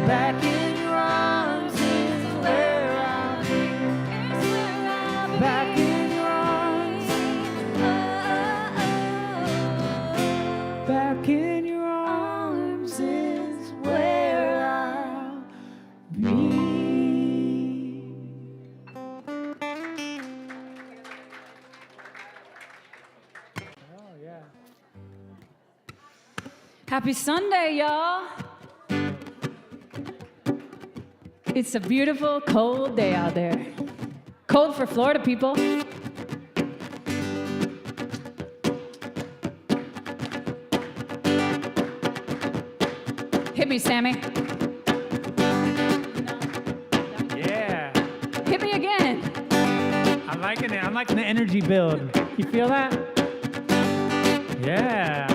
Back in your arms is where I'll be. Back in your arms. Back in your arms is where I'll be. Oh, yeah. Happy Sunday, y'all. It's a beautiful, cold day out there. Cold for Florida people. Hit me, Sammy. Yeah. Hit me again. I'm liking it. I'm liking the energy build. You feel that? Yeah.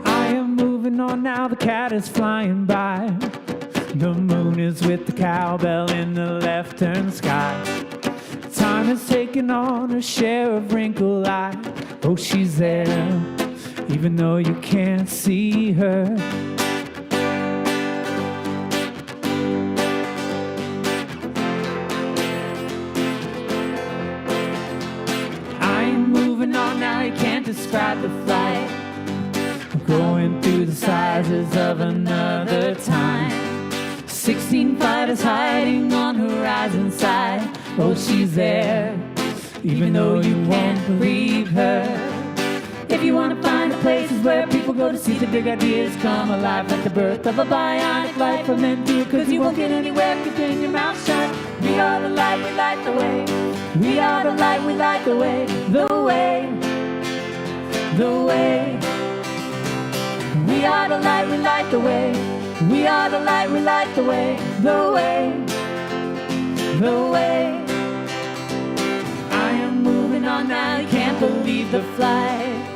I am moving on now. The cat is flying by. The moon is with the cowbell in the left-hand sky. Time has taken on her share of wrinkle eye. Oh, she's there, even though you can't see her. I'm moving on now, you can't describe the flight. Going through the sizes of another time. 16 fighters hiding on horizon side. Oh, she's there, even though you won't believe her. If you want to find the places where people go to see the big ideas come alive, like the birth of a bionic life, and then do it, cause you won't get anywhere keeping your mouth shut. We are the light, we light the way. We are the light, we light the way. The way, the way. We are the light, we light the way. We are the light, we light the way. The way, the way. I am moving on now, you can't believe the flight.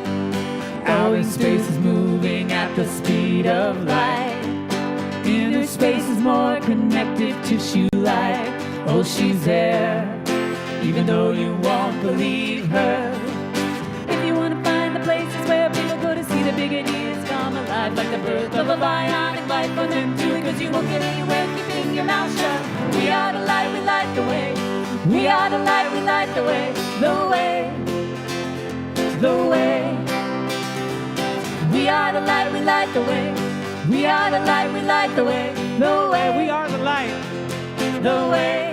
Outer space is moving at the speed of light. Inner space is more connective tissue like. Oh, she's there, even though you won't believe her. If you want to find the places where people go to see the big ideas come alive, like the birth of a bionic life, and then do it, cause you won't get anywhere keeping your mouth shut. We are the light, we light the way. We are the light, we light the way. The way, the way. We are the light, we light the way. We are the light, we light the way. The way, we are the light. The way.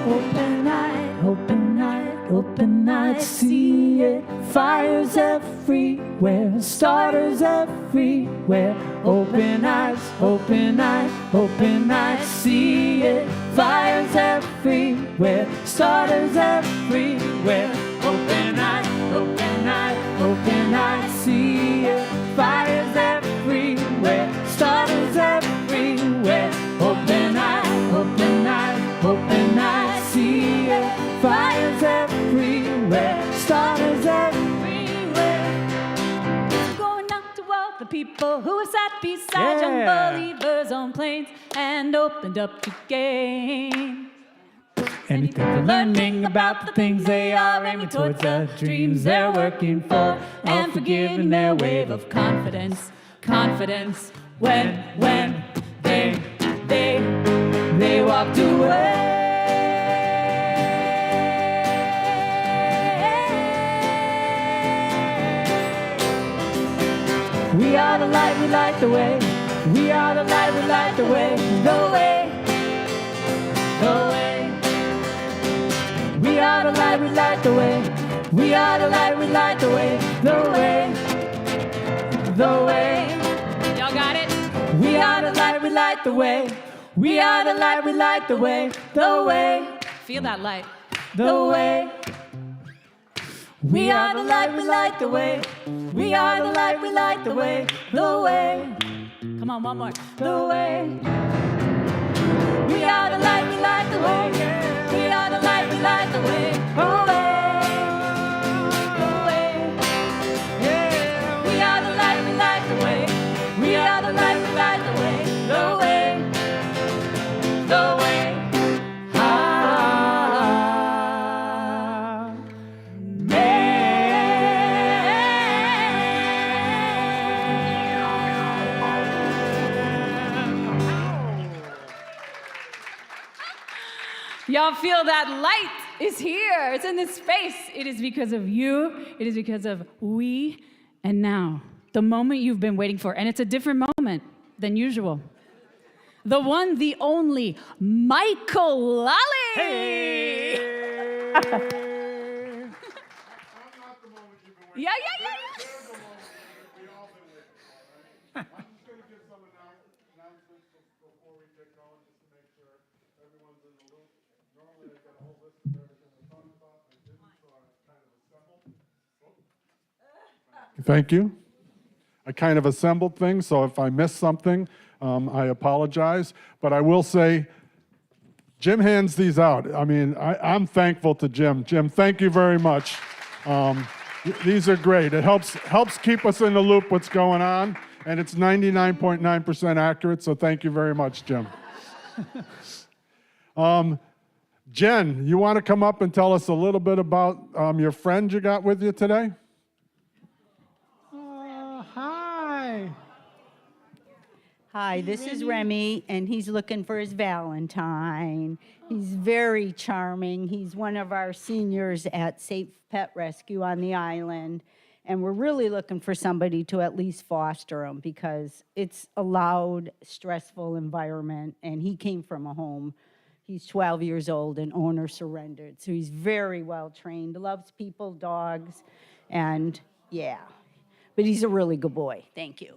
Open night, open night, open night, see it. Fires everywhere, starters everywhere. Open eyes, open eyes, open eyes, see it. Fires everywhere, starters everywhere. Open eyes, open eyes, open eyes, see it. Fires everywhere, starters everywhere. Open eyes, open eyes, open eyes, see it. Fires everywhere, starters everywhere. Going out to all the people who are sat beside young believers on planes and opened up the game. Anything for learning about the things they are aiming towards, the dreams they're working for, and forgiving their wave of confidence, confidence. When they walked away. We are the light, we light the way. We are the light, we light the way. The way, the way. We are the light, we light the way. We are the light, we light the way. The way, the way. Y'all got it? We are the light, we light the way. We are the light, we light the way. The way, Feel that light. the way. We are the light, we light the way. We are the light, we light the way. The way, Come on, one more. the way. We are the light, we light the way. We are the light, we light the way. The way. Y'all feel that light is here. It's in this space. It is because of you. It is because of we. And now, the moment you've been waiting for. And it's a different moment than usual. The one, the only, Michael Lally. Hey! Yeah. I'm just going to give some announcements before we get going, just to make sure everyone's in the loop. Normally I get a whole list of everything we're talking about. I didn't, so I kind of assembled. Thank you. I kind of assembled things, so if I missed something, I apologize. But I will say, Jim hands these out. I mean, I'm thankful to Jim. Jim, thank you very much. These are great. It helps keep us in the loop what's going on, and it's 99.9% accurate, so thank you very much, Jim. Jen, you want to come up and tell us a little bit about your friend you got with you today? Hi. Hi, this is Remy, and he's looking for his Valentine. He's very charming. He's one of our seniors at Safe Pet Rescue on the island, and we're really looking for somebody to at least foster him because it's a loud, stressful environment, and he came from a home. He's 12 years old, and owner surrendered, so he's very well trained, loves people, dogs, and yeah. But he's a really good boy. Thank you.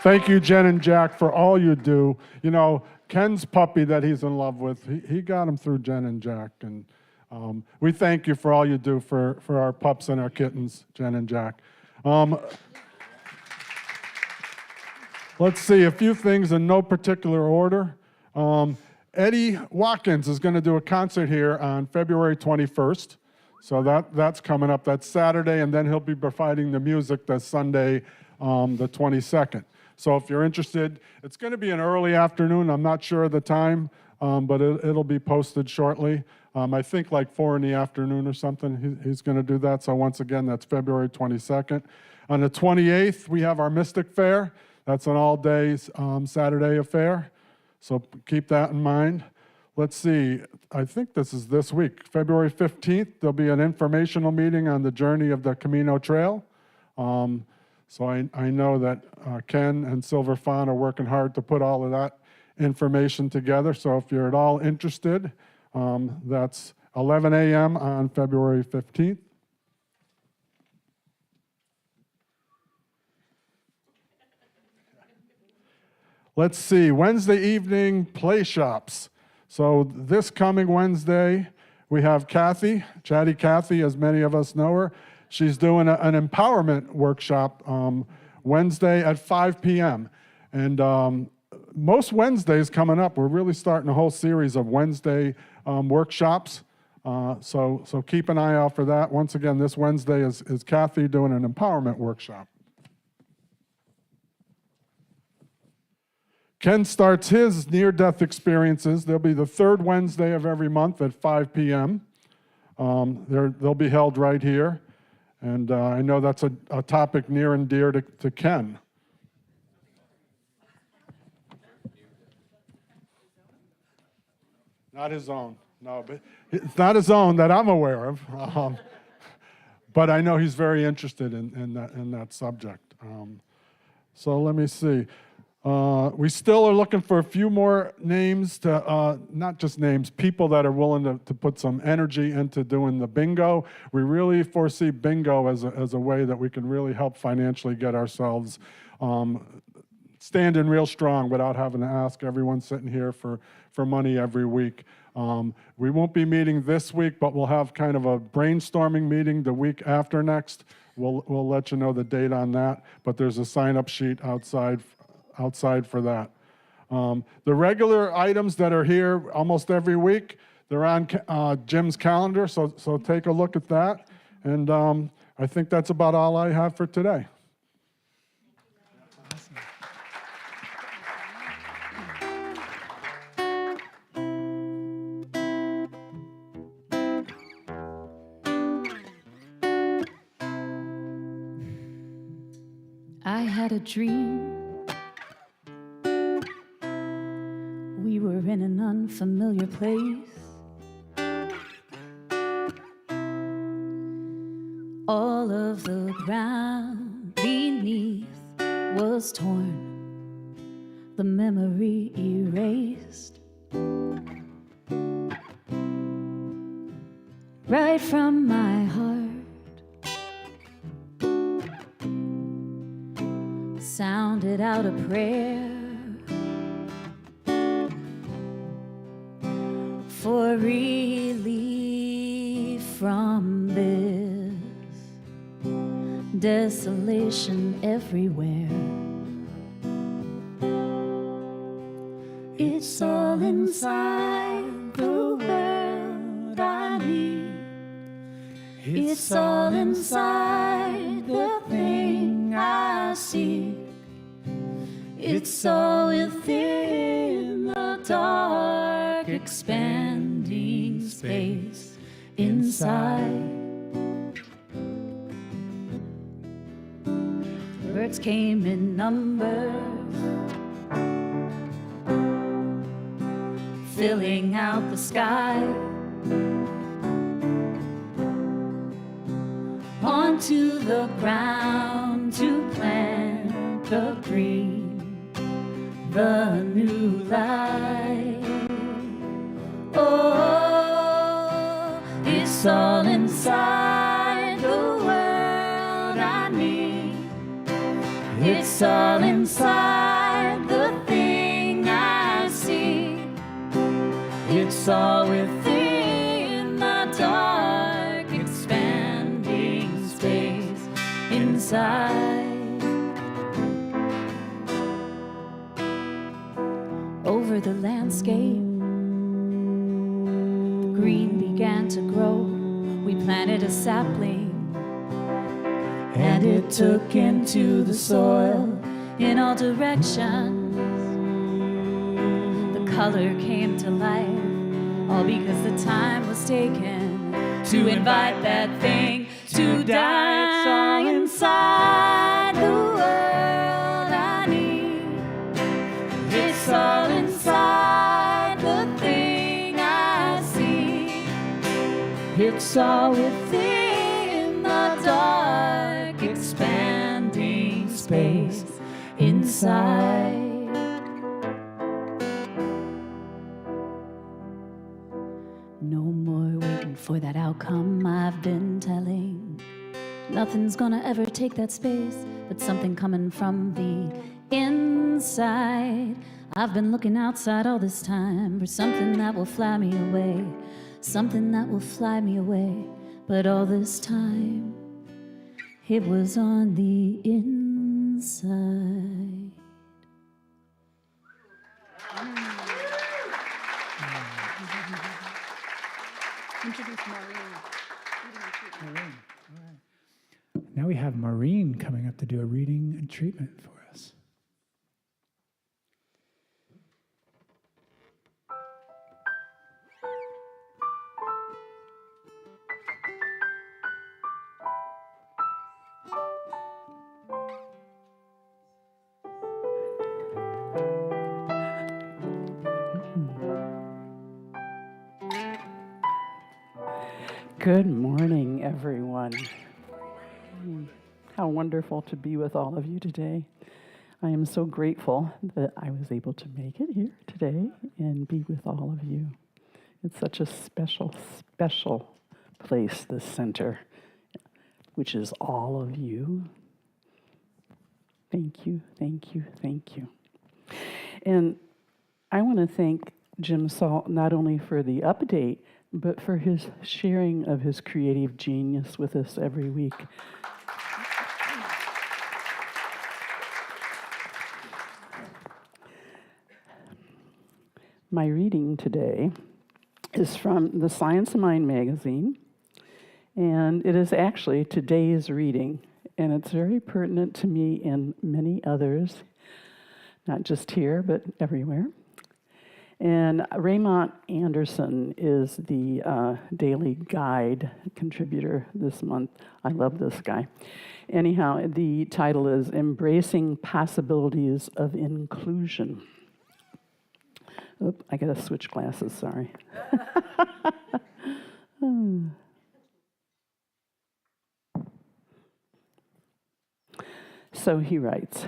Thank you, Jen and Jack, for all you do. You know, Ken's puppy that he's in love with, he got him through Jen and Jack. And we thank you for all you do for our pups and our kittens, Jen and Jack. Let's see, a few things in no particular order. Eddie Watkins is going to do a concert here on February 21st. So that's coming up. That's Saturday, and then he'll be providing the music that's Sunday, the 22nd. So if you're interested, it's going to be an early afternoon. I'm not sure of the time, but it'll be posted shortly. I think like 4 in the afternoon or something, he's going to do that. So once again, that's February 22nd. On the 28th, we have our Mystic Fair. That's an all-day Saturday affair. So keep that in mind. Let's see, I think this is this week. February 15th, there'll be an informational meeting on the journey of the Camino Trail. So I know that Ken and Silver Fawn are working hard to put all of that information together. So if you're at all interested, that's 11 a.m. on February 15th. Let's see, Wednesday evening play shops. So this coming Wednesday, we have Kathy, Chatty Kathy, as many of us know her. She's doing an empowerment workshop Wednesday at 5 p.m. And most Wednesdays coming up, we're really starting a whole series of Wednesday workshops. So keep an eye out for that. Once again, this Wednesday is Kathy doing an empowerment workshop. Ken starts his near-death experiences. They'll be the third Wednesday of every month at 5 p.m. They'll be held right here. And I know that's a topic near and dear to Ken. Not his own. No, but it's not his own that I'm aware of. But I know he's very interested in that subject. So let me see. We still are looking for a few more names to, not just names, people that are willing to put some energy into doing the bingo. We really foresee bingo as a way that we can really help financially get ourselves standing real strong without having to ask everyone sitting here for money every week. We won't be meeting this week, but we'll have kind of a brainstorming meeting the week after next. We'll let you know the date on that, but there's a sign-up sheet outside for that. The regular items that are here almost every week, they're on Jim's calendar, so take a look at that. And I think that's about all I have for today. I had a dream unfamiliar place. All of the ground beneath was torn, the memory erased. Right from my heart sounded out a prayer for relief from this desolation everywhere. It's all inside the world I need. It's all inside the thing I see. It's all within the dark, expanding space inside. Birds came in numbers, filling out the sky. Onto the ground to plant the green, the new life. Oh, it's all inside the world I need. It's all inside the thing I see. It's all within the dark, expanding space inside. Over the landscape, green began to grow. We planted a sapling, and it took into the soil in all directions. The color came to life, all because the time was taken to invite that thing to die. It's all inside the world I need. It's all inside the thing I see. It's all within the dark, expanding space inside. No more waiting for that outcome I've been telling. Nothing's gonna ever take that space, but something coming from the inside. I've been looking outside all this time for something that will fly me away, something that will fly me away. But all this time, it was on the inside. Introduce Maureen. All right. Now we have Maureen coming up to do a reading and treatment for us. Good morning, everyone. How wonderful to be with all of you today. I am so grateful that I was able to make it here today and be with all of you. It's such a special, special place, this center, which is all of you. Thank you, thank you, thank you. And I want to thank Jim Salt not only for the update, but for his sharing of his creative genius with us every week. My reading today is from the Science of Mind magazine, and it is actually today's reading, and it's very pertinent to me and many others, not just here, but everywhere. And Raymond Anderson is the daily guide contributor this month. I love this guy. Anyhow, the title is Embracing Possibilities of Inclusion. Oop, I gotta switch glasses, sorry. So he writes,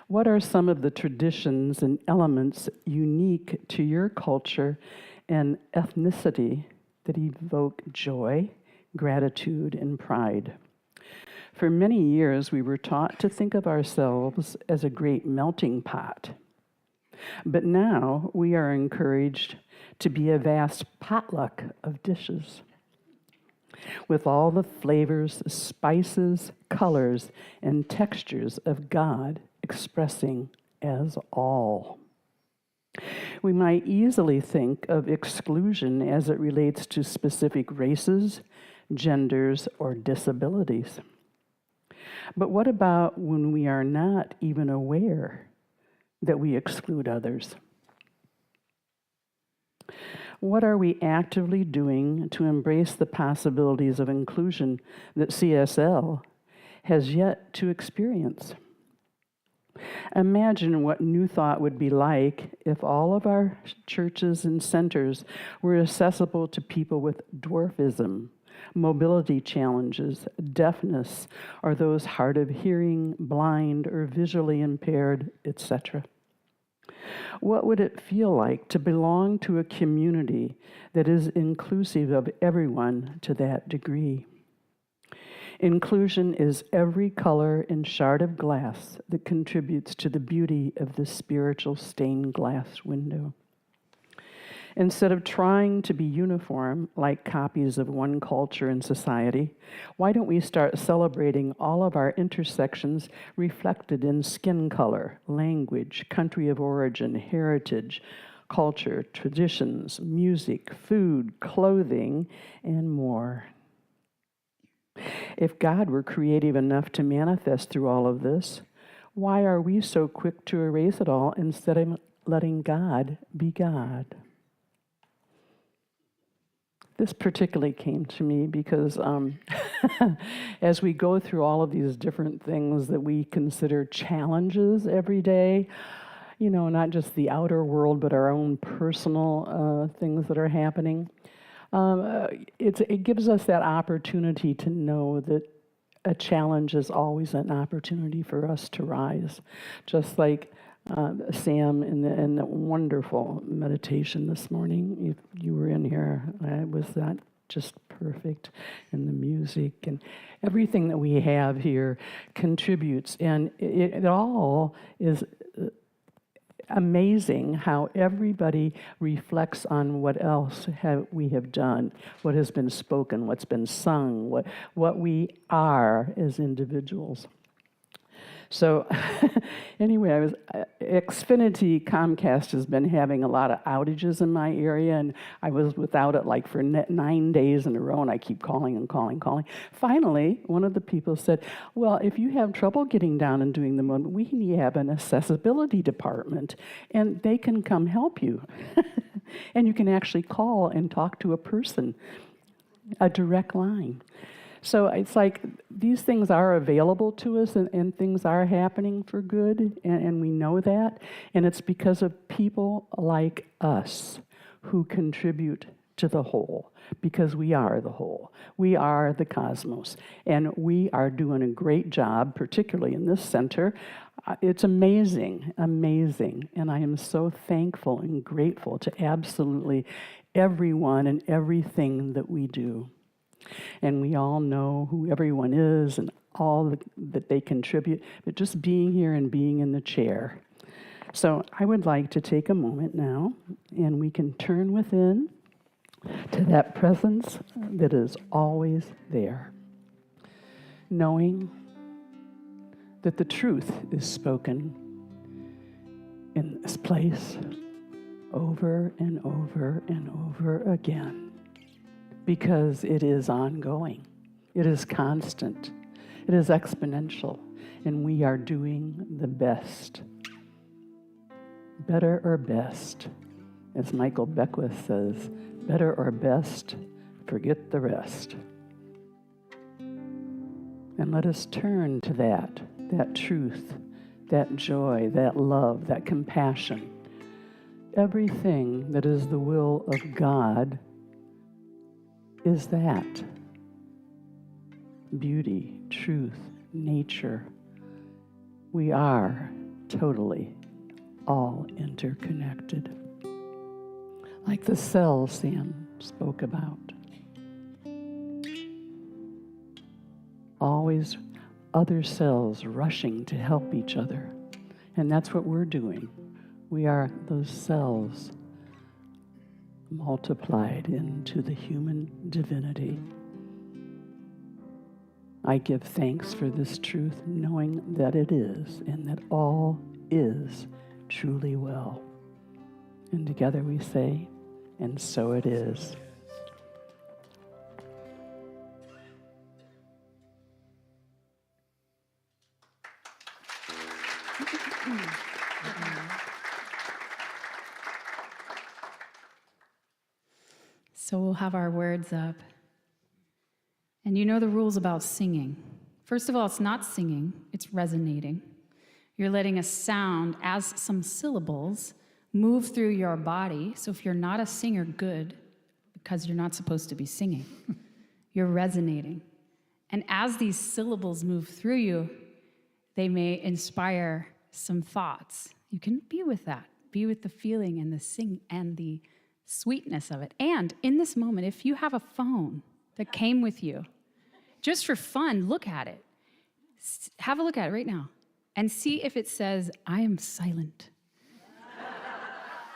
what are some of the traditions and elements unique to your culture and ethnicity that evoke joy, gratitude, and pride? For many years, we were taught to think of ourselves as a great melting pot. But now we are encouraged to be a vast potluck of dishes, with all the flavors, spices, colors, and textures of God expressing as all. We might easily think of exclusion as it relates to specific races, genders, or disabilities. But what about when we are not even aware that we exclude others? What are we actively doing to embrace the possibilities of inclusion that CSL has yet to experience? Imagine what New Thought would be like if all of our churches and centers were accessible to people with dwarfism, mobility challenges, deafness, or those hard of hearing, blind, or visually impaired, etc. What would it feel like to belong to a community that is inclusive of everyone to that degree? Inclusion is every color and shard of glass that contributes to the beauty of the spiritual stained glass window. Instead of trying to be uniform, like copies of one culture and society, why don't we start celebrating all of our intersections reflected in skin color, language, country of origin, heritage, culture, traditions, music, food, clothing, and more? If God were creative enough to manifest through all of this, why are we so quick to erase it all instead of letting God be God? This particularly came to me because as we go through all of these different things that we consider challenges every day, you know, not just the outer world, but our own personal things that are happening, it gives us that opportunity to know that a challenge is always an opportunity for us to rise. Just like Sam in the wonderful meditation this morning, if you were in here, was that just perfect? And the music and everything that we have here contributes, and it all is amazing how everybody reflects on what else we have done, what has been spoken, what's been sung, what we are as individuals. So anyway, Xfinity Comcast has been having a lot of outages in my area, and I was without it like for 9 days in a row, and I keep calling and calling. Finally, one of the people said, well, if you have trouble getting down and doing the mode, we have an accessibility department, and they can come help you. And you can actually call and talk to a person, a direct line. So it's like these things are available to us, and things are happening for good, and we know that. And it's because of people like us who contribute to the whole, because we are the whole. We are the cosmos, and we are doing a great job, particularly in this center. It's amazing, amazing, and I am so thankful and grateful to absolutely everyone and everything that we do. And we all know who everyone is and all that they contribute, but just being here and being in the chair. So I would like to take a moment now, and we can turn within to that presence that is always there, knowing that the truth is spoken in this place over and over and over again. Because it is ongoing, it is constant, it is exponential, and we are doing the best. Better or best, as Michael Beckwith says, better or best, forget the rest. And let us turn to that truth, that joy, that love, that compassion, Everything that is the will of God is that. Beauty, truth, nature. We are totally all interconnected. Like the cells Sam spoke about. Always other cells rushing to help each other. And that's what we're doing. We are those cells multiplied into the human divinity. I give thanks for this truth, knowing that it is, and that all is truly well. And together we say, and so it is. So we'll have our words up. And you know the rules about singing. First of all, it's not singing, it's resonating. You're letting a sound as some syllables move through your body. So if you're not a singer, good, because you're not supposed to be singing. You're resonating. And as these syllables move through you, they may inspire some thoughts. You can be with that. Be with the feeling and the sing and the sweetness of it. And in this moment, if you have a phone that came with you, just for fun, look at it. Have a look at it right now and see if it says, I am silent.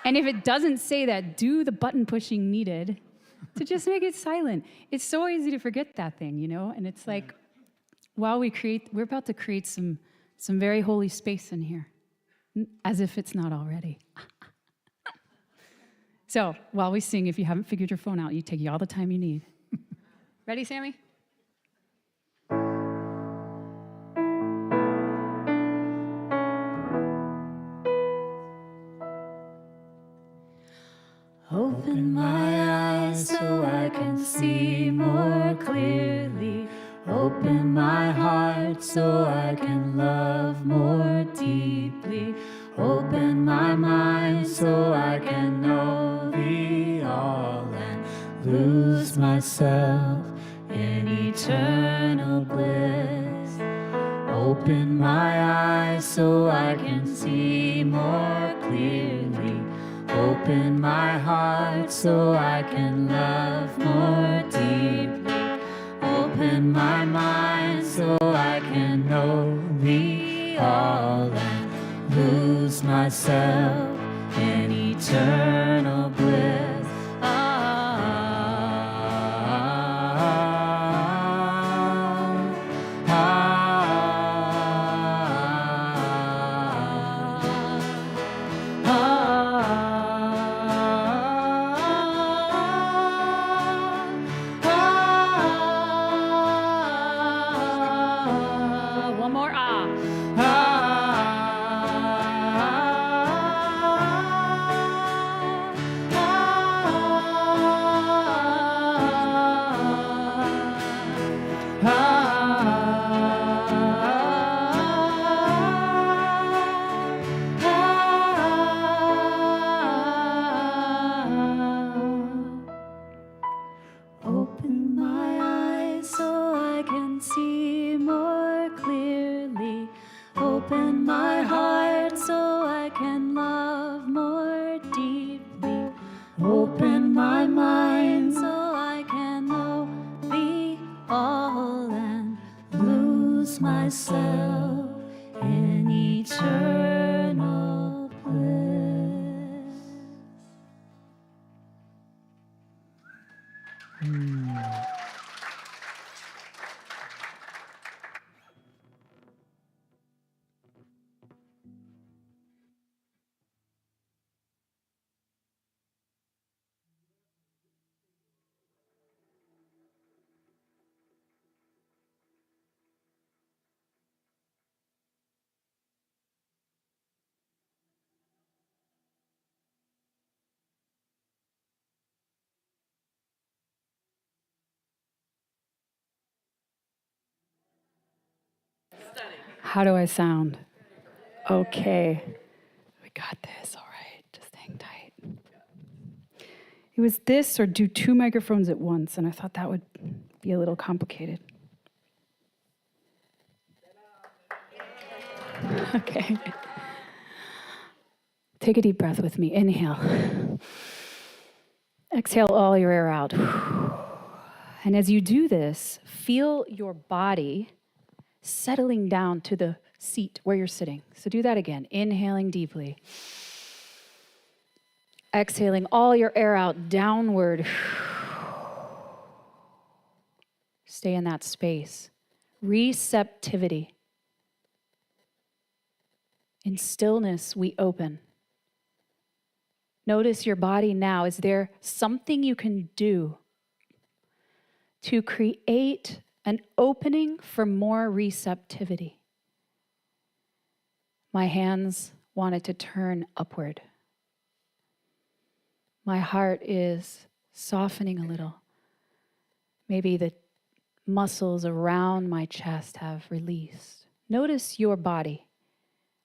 And if it doesn't say that, do the button pushing needed to just make it silent. It's so easy to forget that thing, you know? And it's like, while we're about to create some very holy space in here, as if it's not already. So while we sing, if you haven't figured your phone out, you take all the time you need. Ready, Sammy? Open my eyes so I can see more clearly. Open my heart so I can love more deeply. Open my mind so I can know thee all and lose myself in eternal bliss. Open my eyes so I can see more clearly. Open my heart so I can love more deeply. Open my mind so I can know thee all and lose myself in eternal bliss. One more Open my eyes so I can see more clearly. Open my heart so I can love more deeply. Open my mind so I can know thee all and lose myself in eternal bliss. How do I sound? Okay. We got this, all right. Just hang tight. It was this or do 2 microphones at once, and I thought that would be a little complicated. Okay. Take a deep breath with me. Inhale. Exhale all your air out. And as you do this, feel your body settling down to the seat where you're sitting. So do that again. Inhaling deeply. Exhaling all your air out downward. Stay in that space. Receptivity. In stillness, we open. Notice your body now. Is there something you can do to create an opening for more receptivity? My hands wanted to turn upward. My heart is softening a little. Maybe the muscles around my chest have released. Notice your body.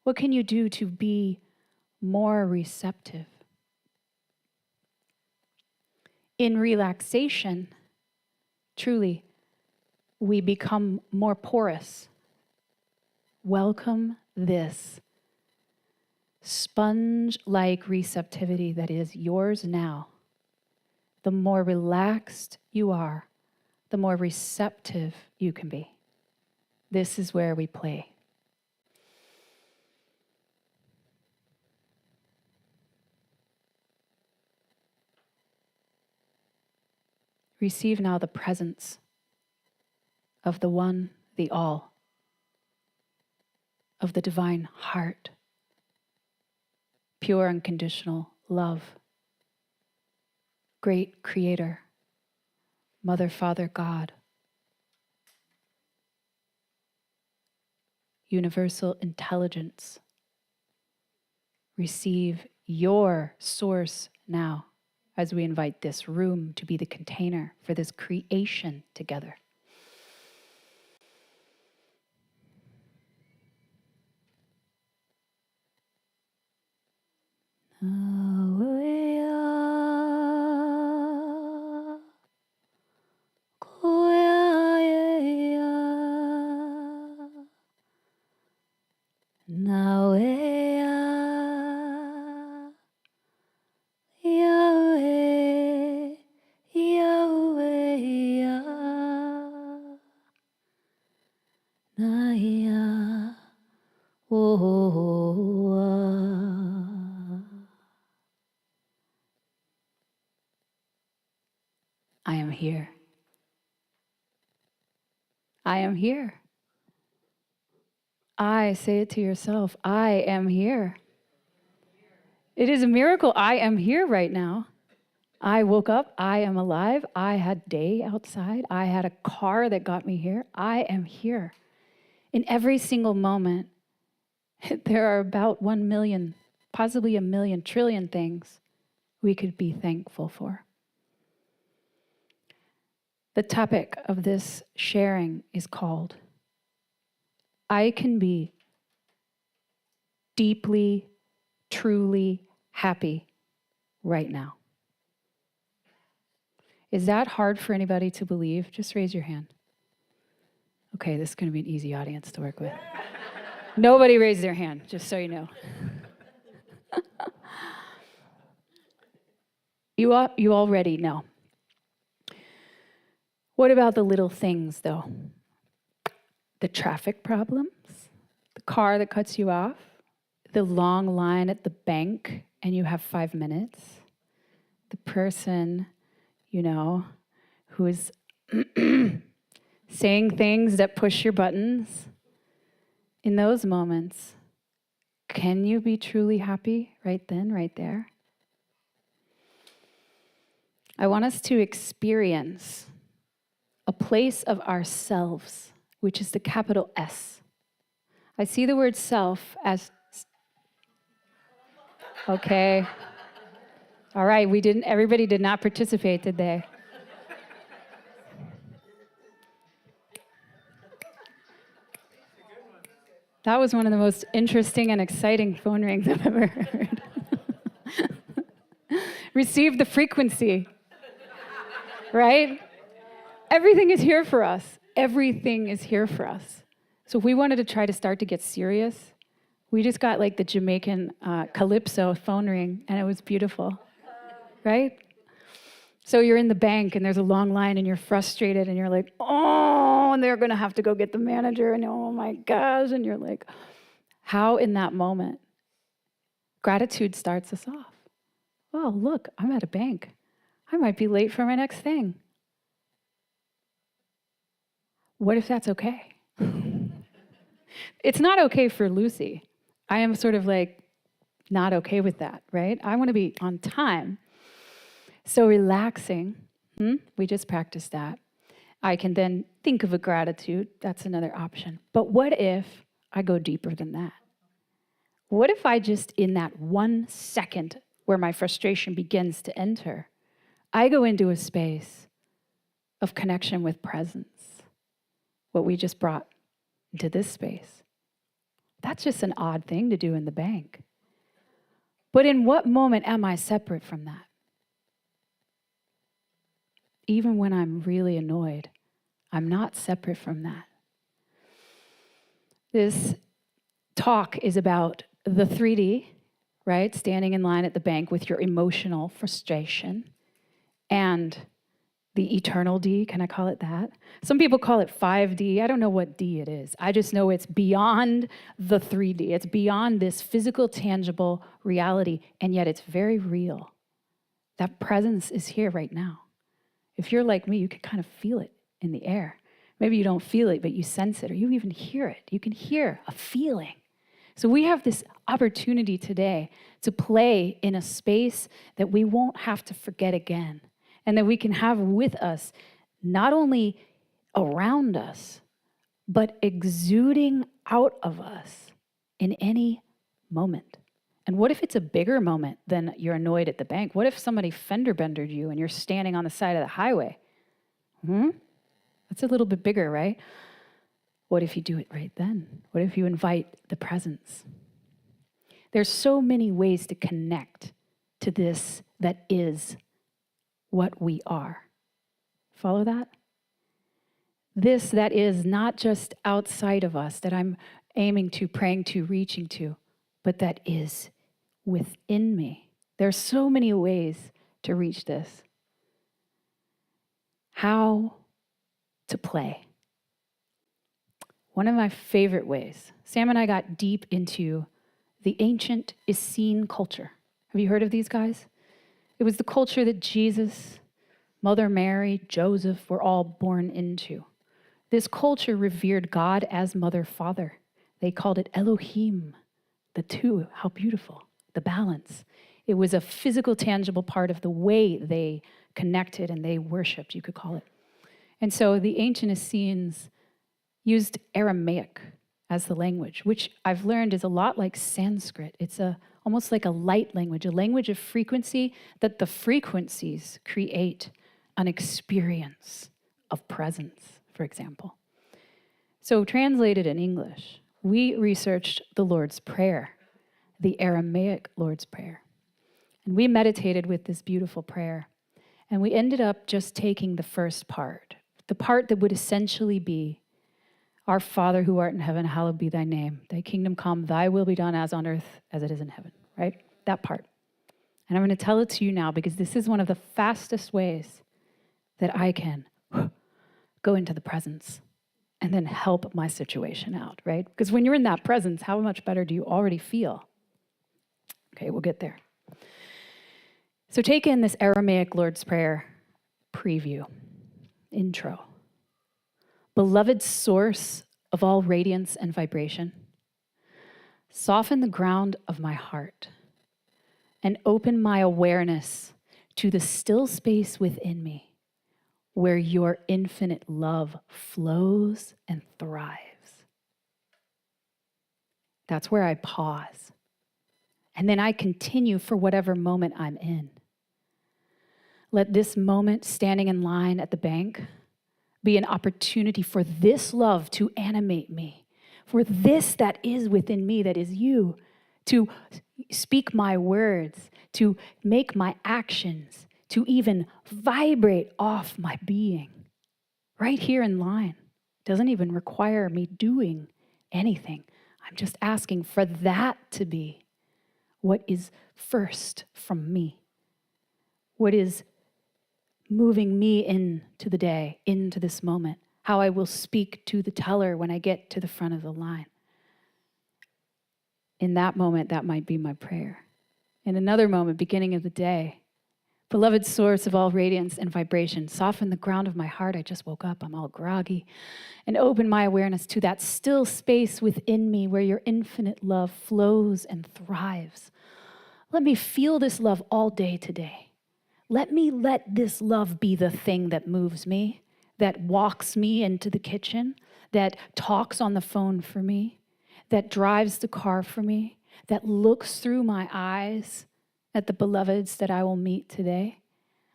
What can you do to be more receptive? In relaxation, truly, we become more porous. Welcome this sponge-like receptivity that is yours now. The more relaxed you are, the more receptive you can be. This is where we play. Receive now the presence of the one, the all, of the divine heart, pure unconditional love, great creator, Mother, Father, God, universal intelligence. Receive your source now as we invite this room to be the container for this creation together. I am here. I am here. Say it to yourself. I am here. It is a miracle. I am here right now. I woke up. I am alive. I had day outside. I had a car that got me here. I am here. In every single moment, there are about 1 million, possibly 1 million trillion things we could be thankful for. The topic of this sharing is called, I can be deeply, truly happy right now. Is that hard for anybody to believe? Just raise your hand. Okay, this is going to be an easy audience to work with. Nobody raised their hand, just so you know. You already know. What about the little things, though? The traffic problems, the car that cuts you off, the long line at the bank and you have 5 minutes, the person, who is saying things that push your buttons. In those moments, can you be truly happy right then, right there? I want us to experience a place of ourselves, which is the capital S. I see the word self as, okay. All right, everybody did not participate, did they? That was one of the most interesting and exciting phone rings I've ever heard. receive the frequency, right? Everything is here for us. Everything is here for us. So if we wanted to try to start to get serious, we just got like the Jamaican calypso phone ring, and it was beautiful, right? So you're in the bank, and there's a long line, and you're frustrated, and you're like, oh, and they're going to have to go get the manager, and oh my gosh, and you're like, how in that moment, gratitude starts us off. Oh, look, I'm at a bank. I might be late for my next thing. What if that's okay? It's not okay for Luci. I am sort of like not okay with that, right? I want to be on time. So relaxing, we just practiced that. I can then think of a gratitude. That's another option. But what if I go deeper than that? What if I just, in that 1 second where my frustration begins to enter, I go into a space of connection with presence, what we just brought into this space. That's just an odd thing to do in the bank. But in what moment am I separate from that? Even when I'm really annoyed, I'm not separate from that. This talk is about the 3D, right? Standing in line at the bank with your emotional frustration, and the eternal D, can I call it that? Some people call it 5D. I don't know what D it is. I just know it's beyond the 3D. It's beyond this physical, tangible reality, and yet it's very real. That presence is here right now. If you're like me, you can kind of feel it in the air. Maybe you don't feel it, but you sense it, or you even hear it. You can hear a feeling. So we have this opportunity today to play in a space that we won't have to forget again, and that we can have with us, not only around us, but exuding out of us in any moment. And what if it's a bigger moment than you're annoyed at the bank? What if somebody fender bendered you and you're standing on the side of the highway? That's a little bit bigger, right? What if you do it right then? What if you invite the presence? There's so many ways to connect to this that is what we are. Follow that? This that is not just outside of us, that I'm aiming to, praying to, reaching to, but that is within me. There are so many ways to reach this. How to play. One of my favorite ways, Sam and I got deep into the ancient Essene culture. Have you heard of these guys? It was the culture that Jesus, Mother Mary, Joseph were all born into. This culture revered God as Mother, Father. They called it Elohim, the two. How beautiful. The balance. It was a physical, tangible part of the way they connected and they worshiped, you could call it. And so the ancient Essenes used Aramaic as the language, which I've learned is a lot like Sanskrit. It's almost like a light language, a language of frequency that the frequencies create an experience of presence, for example. So translated in English, we researched the Lord's Prayer, the Aramaic Lord's Prayer. And we meditated with this beautiful prayer. And we ended up just taking the first part, the part that would essentially be, Our Father who art in heaven, hallowed be thy name. Thy kingdom come, thy will be done as on earth as it is in heaven, right? That part. And I'm going to tell it to you now because this is one of the fastest ways that I can go into the presence and then help my situation out, right? Because when you're in that presence, how much better do you already feel? Okay, we'll get there. So take in this Aramaic Lord's Prayer preview, intro. Beloved source of all radiance and vibration, soften the ground of my heart and open my awareness to the still space within me where your infinite love flows and thrives. That's where I pause. And then I continue for whatever moment I'm in. Let this moment standing in line at the bank be an opportunity for this love to animate me, for this that is within me, that is you, to speak my words, to make my actions, to even vibrate off my being. Right here in line. Doesn't even require me doing anything. I'm just asking for that to be what is first from me. What is moving me into the day, into this moment. How I will speak to the teller when I get to the front of the line. In that moment, that might be my prayer. In another moment, beginning of the day, beloved source of all radiance and vibration, soften the ground of my heart. I just woke up, I'm all groggy. And open my awareness to that still space within me where your infinite love flows and thrives. Let me feel this love all day today. Let me let this love be the thing that moves me, that walks me into the kitchen, that talks on the phone for me, that drives the car for me, that looks through my eyes at the beloveds that I will meet today.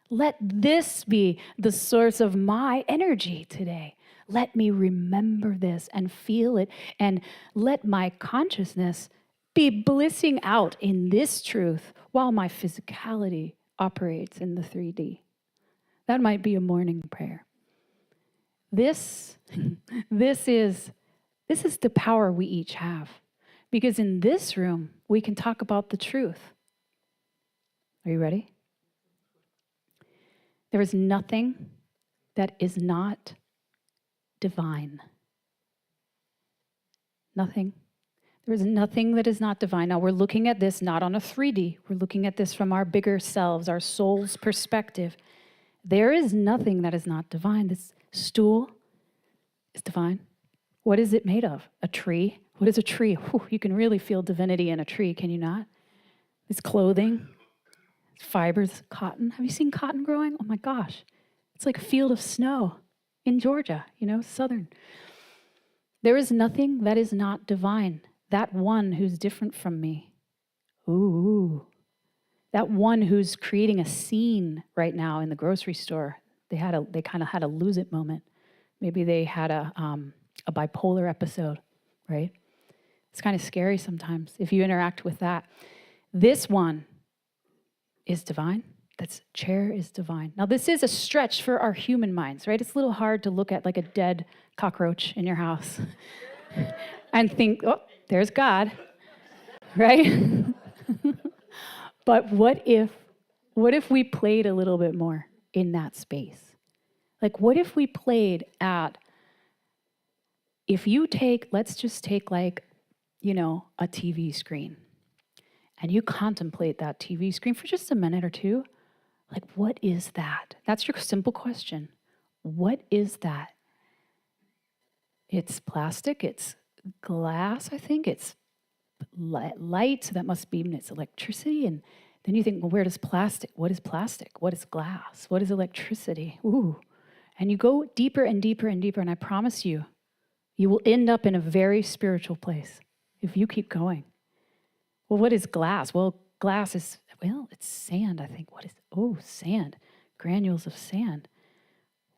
Let this be the source of my energy today. Let me remember this and feel it, and let my consciousness be blissing out in this truth while my physicality operates in the 3D. That might be a morning prayer. This is the power we each have. Because in this room, we can talk about the truth. Are you ready? There is nothing that is not divine. Nothing. There is nothing that is not divine. Now, we're looking at this not on a 3D. We're looking at this from our bigger selves, our soul's perspective. There is nothing that is not divine. This stool is divine. What is it made of? A tree. What is a tree? Whew, you can really feel divinity in a tree, can you not? It's clothing, it's fibers, cotton. Have you seen cotton growing? Oh my gosh. It's like a field of snow in Georgia, southern. There is nothing that is not divine. That one who's different from me. Ooh. That one who's creating a scene right now in the grocery store. They kind of had a lose it moment. Maybe they had a bipolar episode, right? It's kind of scary sometimes if you interact with that. This one is divine. That chair is divine. Now, this is a stretch for our human minds, right? It's a little hard to look at like a dead cockroach in your house and think, oh, there's God, right? But what if we played a little bit more in that space? Like, what if we played at, let's just take like, a TV screen, and you contemplate that TV screen for just a minute or two. Like, what is that? That's your simple question. What is that? It's plastic, it's glass, I think. It's light, so that must be, it's electricity. And then you think, well, where does plastic? What is plastic? What is glass? What is electricity? Ooh. And you go deeper and deeper and deeper, and I promise you, you will end up in a very spiritual place if you keep going. Well, what is glass? Well, glass is, it's sand, I think. Sand. Granules of sand.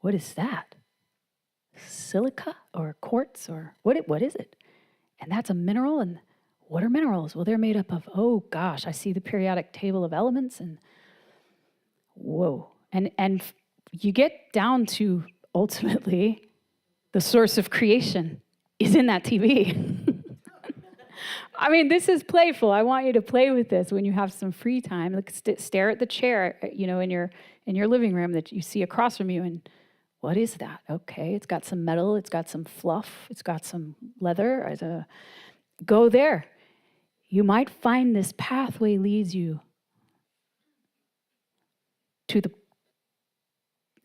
What is that? Silica or quartz or what is it? And that's a mineral. And what are minerals? Well, they're made up of, oh gosh, I see the periodic table of elements, and whoa. And you get down to ultimately the source of creation is in that TV. I mean, this is playful. I want you to play with this when you have some free time. Like, stare at the chair, in your living room that you see across from you, and what is that? Okay, it's got some metal, it's got some fluff, it's got some leather. Go there. You might find this pathway leads you to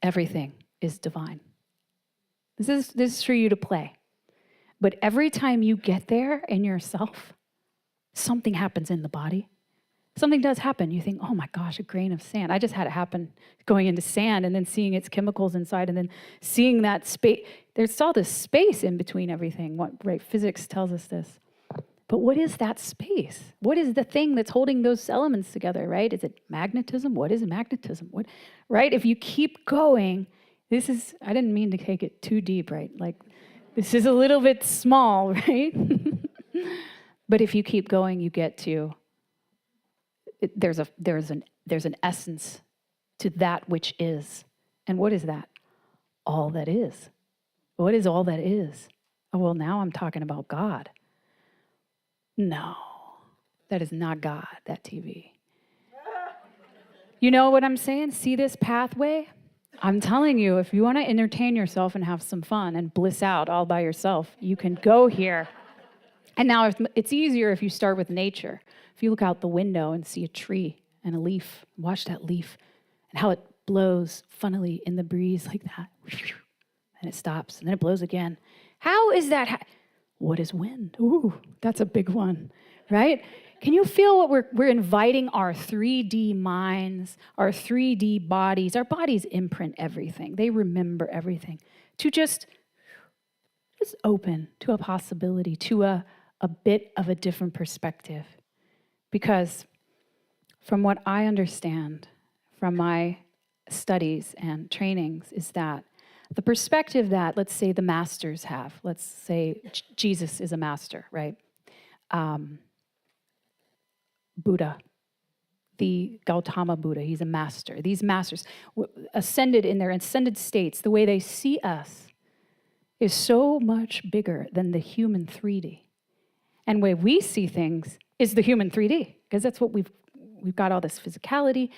everything is divine. This is for you to play. But every time you get there in yourself, something happens in the body. Something does happen. You think, oh my gosh, a grain of sand. I just had it happen going into sand and then seeing its chemicals inside and then seeing that space. There's all this space in between everything. Right? Physics tells us this. But what is that space? What is the thing that's holding those elements together, right? Is it magnetism? What is magnetism? Right? If you keep going, I didn't mean to take it too deep, right? Like, this is a little bit small, right? But if you keep going, you get to, there's an essence to that which is. And what is that? All that is. What is all that is? Oh, well, now I'm talking about God. No, that is not God, that TV. You know what I'm saying? See this pathway? I'm telling you, if you want to entertain yourself and have some fun and bliss out all by yourself, you can go here. And now it's easier if you start with nature. If you look out the window and see a tree and a leaf, watch that leaf and how it blows funnily in the breeze like that. And it stops, and then it blows again. How is that? What is wind? Ooh, that's a big one, right? Can you feel what we're inviting our 3D minds, our 3D bodies? Our bodies imprint everything. They remember everything. To just open to a possibility, to a bit of a different perspective. Because from what I understand from my studies and trainings is that the perspective that, let's say, the masters have, let's say Jesus is a master, right? Buddha, the Gautama Buddha, he's a master. These masters ascended in their ascended states, the way they see us is so much bigger than the human 3D. And the way we see things is the human 3D, because that's what we've got all this physicality.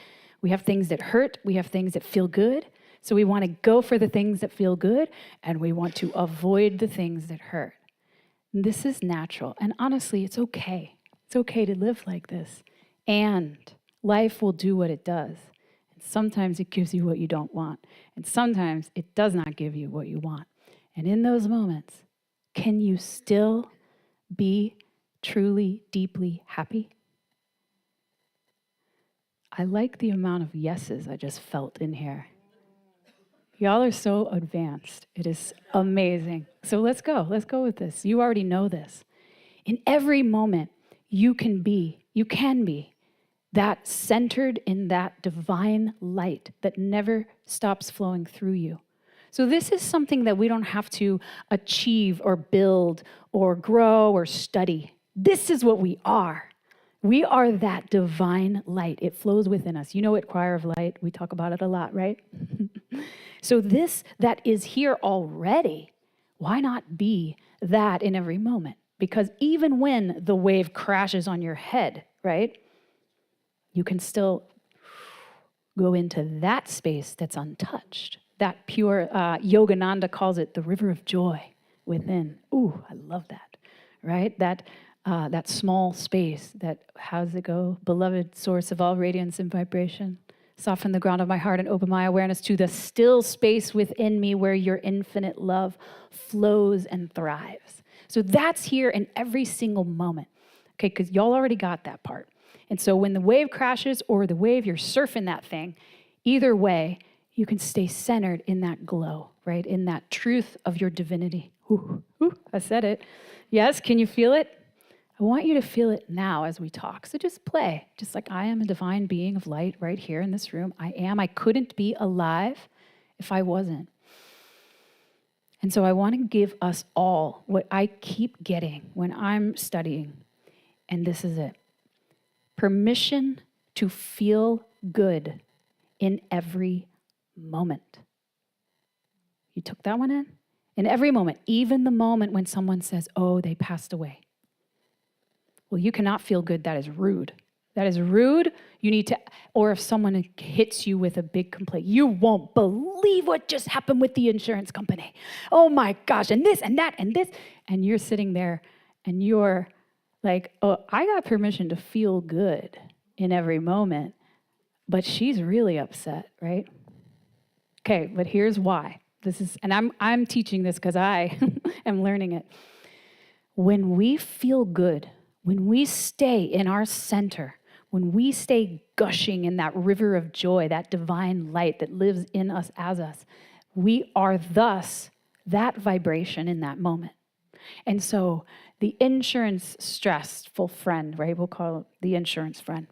We have things that hurt. We have things that feel good. So we want to go for the things that feel good, and we want to avoid the things that hurt. And this is natural. And honestly, it's okay. It's okay to live like this. And life will do what it does. And sometimes it gives you what you don't want. And sometimes it does not give you what you want. And in those moments, can you still be truly, deeply happy? I like the amount of yeses I just felt in here. Y'all are so advanced. It is amazing. So let's go. Let's go with this. You already know this. In every moment, you can be that centered in that divine light that never stops flowing through you. So this is something that we don't have to achieve or build or grow or study. This is what we are. We are that divine light. It flows within us. You know it, choir of light. We talk about it a lot, right? So this that is here already, why not be that in every moment? Because even when the wave crashes on your head, right, you can still go into that space that's untouched. That pure, Yogananda calls it the river of joy within. Ooh, I love that, right? That small space that, how does it go? Beloved source of all radiance and vibration, soften the ground of my heart and open my awareness to the still space within me where your infinite love flows and thrives. So that's here in every single moment, okay? Because y'all already got that part. And so when the wave crashes or the wave, you're surfing that thing, either way, you can stay centered in that glow, right? In that truth of your divinity. Ooh, I said it. Yes, can you feel it? I want you to feel it now as we talk. So just play. Just like I am a divine being of light right here in this room. I am. I couldn't be alive if I wasn't. And so I want to give us all what I keep getting when I'm studying. And this is it. Permission to feel good in every moment. You took that one in? In every moment, even the moment when someone says, oh, they passed away. Well, you cannot feel good. That is rude. That is rude. You need to, or if someone hits you with a big complaint, you won't believe what just happened with the insurance company. Oh my gosh, and this and that and this. And you're sitting there and you're like, oh, I got permission to feel good in every moment, but she's really upset, right? Okay, but here's why. This is, and I'm teaching this because I am learning it. When we feel good, when we stay in our center, when we stay gushing in that river of joy, that divine light that lives in us as us, we are thus that vibration in that moment. And so the insurance stressful friend, right? We'll call it the insurance friend.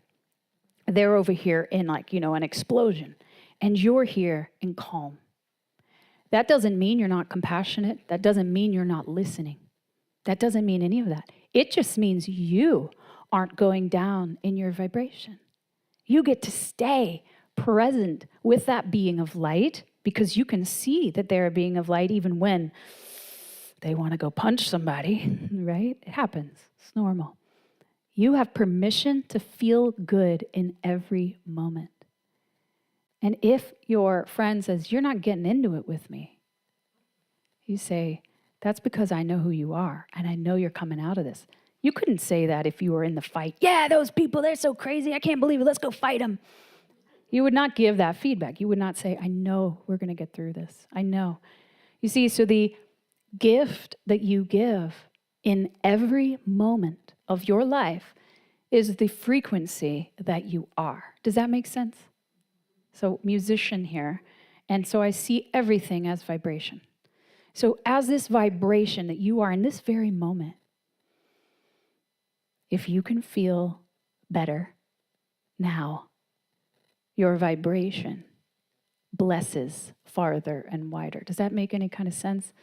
They're over here in an explosion, and you're here in calm. That doesn't mean you're not compassionate. That doesn't mean you're not listening. That doesn't mean any of that. It just means you aren't going down in your vibration. You get to stay present with that being of light because you can see that they're a being of light even when they want to go punch somebody, right? It happens. It's normal. You have permission to feel good in every moment. And if your friend says, you're not getting into it with me, you say, that's because I know who you are and I know you're coming out of this. You couldn't say that if you were in the fight. Yeah, those people, they're so crazy. I can't believe it. Let's go fight them. You would not give that feedback. You would not say, I know we're going to get through this. I know. You see, so the gift that you give in every moment of your life is the frequency that you are. Does that make sense? So musician here. And so I see everything as vibration. So as this vibration that you are in this very moment, if you can feel better now, your vibration blesses farther and wider. Does that make any kind of sense?